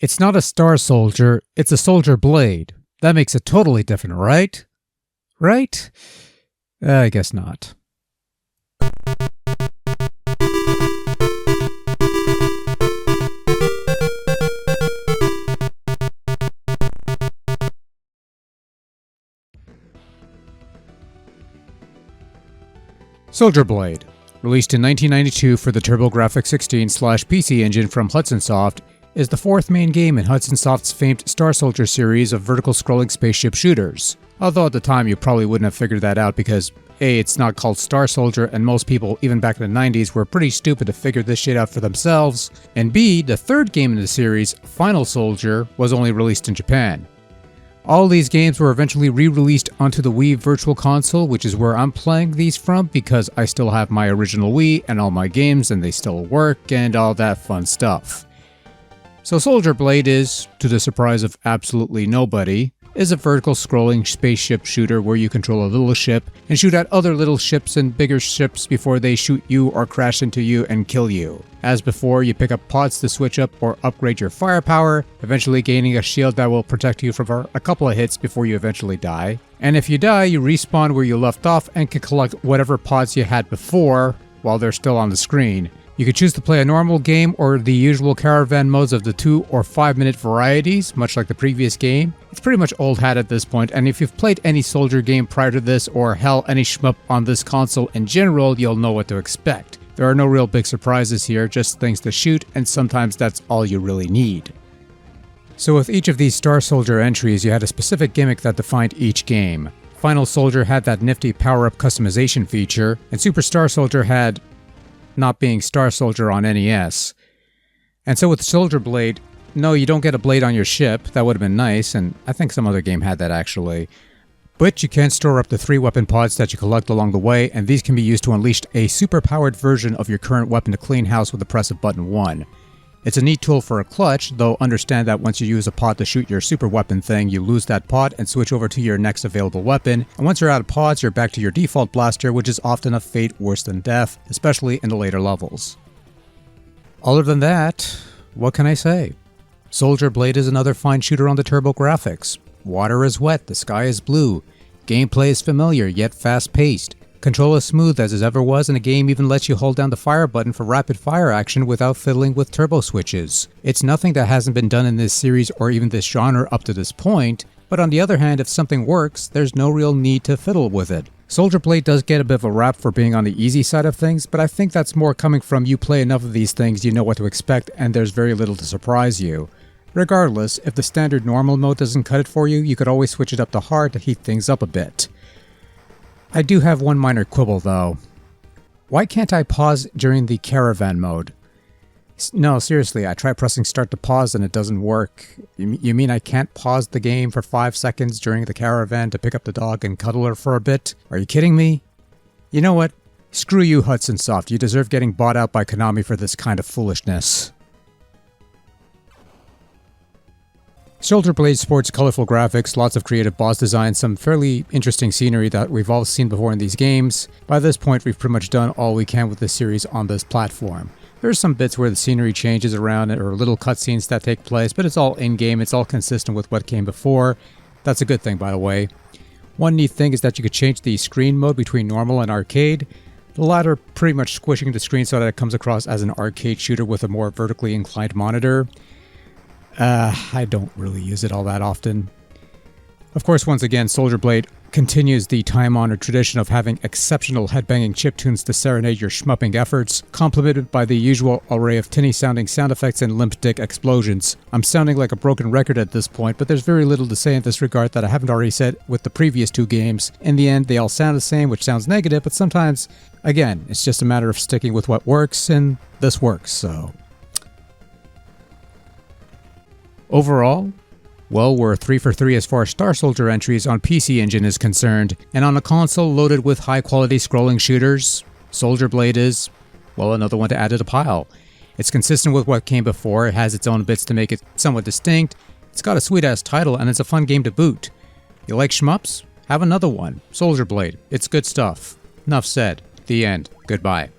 It's not a Star Soldier, it's a Soldier Blade. That makes it totally different, right? Right? I guess not. Soldier Blade, released in 1992 for the TurboGrafx-16/PC engine from Hudson Soft, is the fourth main game in Hudson Soft's famed Star Soldier series of vertical-scrolling spaceship shooters. Although at the time you probably wouldn't have figured that out because A, it's not called Star Soldier, and most people, even back in the 90s, were pretty stupid to figure this shit out for themselves, and B, the third game in the series, Final Soldier, was only released in Japan. All these games were eventually re-released onto the Wii Virtual Console, which is where I'm playing these from because I still have my original Wii and all my games and they still work and all that fun stuff. So Soldier Blade is, to the surprise of absolutely nobody, is a vertical scrolling spaceship shooter where you control a little ship and shoot at other little ships and bigger ships before they shoot you or crash into you and kill you. As before, you pick up pods to switch up or upgrade your firepower, eventually gaining a shield that will protect you from a couple of hits before you eventually die. And if you die, you respawn where you left off and can collect whatever pods you had before while they're still on the screen. You can choose to play a normal game or the usual caravan modes of the 2 or 5 minute varieties, much like the previous game. It's pretty much old hat at this point, and if you've played any Soldier game prior to this, or hell, any shmup on this console in general, you'll know what to expect. There are no real big surprises here, just things to shoot, and sometimes that's all you really need. So with each of these Star Soldier entries, you had a specific gimmick that defined each game. Final Soldier had that nifty power-up customization feature, and Super Star Soldier had not being Star Soldier on NES. And so with Soldier Blade, no, you don't get a blade on your ship. That would have been nice, and I think some other game had that actually. But you can store up to 3 weapon pods that you collect along the way, and these can be used to unleash a super-powered version of your current weapon to clean house with the press of button 1. It's a neat tool for a clutch, though understand that once you use a pod to shoot your super weapon thing, you lose that pod and switch over to your next available weapon, and once you're out of pods, you're back to your default blaster, which is often a fate worse than death, especially in the later levels. Other than that, what can I say? Soldier Blade is another fine shooter on the TurboGrafx. Water is wet, the sky is blue. Gameplay is familiar, yet fast-paced. Control is smooth as it ever was, and the game even lets you hold down the fire button for rapid fire action without fiddling with turbo switches. It's nothing that hasn't been done in this series or even this genre up to this point, but on the other hand, if something works, there's no real need to fiddle with it. Soldier Blade does get a bit of a rap for being on the easy side of things, but I think that's more coming from you play enough of these things you know what to expect and there's very little to surprise you. Regardless, if the standard normal mode doesn't cut it for you, you could always switch it up to hard to heat things up a bit. I do have one minor quibble though. Why can't I pause during the caravan mode? No, seriously, I try pressing start to pause and it doesn't work. You mean I can't pause the game for 5 seconds during the caravan to pick up the dog and cuddle her for a bit? Are you kidding me? You know what? Screw you, Hudson Soft. You deserve getting bought out by Konami for this kind of foolishness. Soldier Blade sports colorful graphics, lots of creative boss designs, some fairly interesting scenery that we've all seen before in these games. By this point, we've pretty much done all we can with this series on this platform. There's some bits where the scenery changes around or little cutscenes that take place, but it's all in-game, it's all consistent with what came before. That's a good thing, by the way. One neat thing is that you could change the screen mode between normal and arcade. The latter pretty much squishing the screen so that it comes across as an arcade shooter with a more vertically inclined monitor. I don't really use it all that often. Of course, once again, Soldier Blade continues the time-honored tradition of having exceptional headbanging chiptunes to serenade your shmupping efforts, complemented by the usual array of tinny-sounding sound effects and limp dick explosions. I'm sounding like a broken record at this point, but there's very little to say in this regard that I haven't already said with the previous 2 games. In the end, they all sound the same, which sounds negative, but sometimes, again, it's just a matter of sticking with what works, and this works, so... Overall, well, we're 3 for 3 as far as Star Soldier entries on PC Engine is concerned, and on a console loaded with high-quality scrolling shooters, Soldier Blade is, well, another one to add to the pile. It's consistent with what came before, it has its own bits to make it somewhat distinct, it's got a sweet-ass title, and it's a fun game to boot. You like shmups? Have another one. Soldier Blade. It's good stuff. Enough said. The end. Goodbye.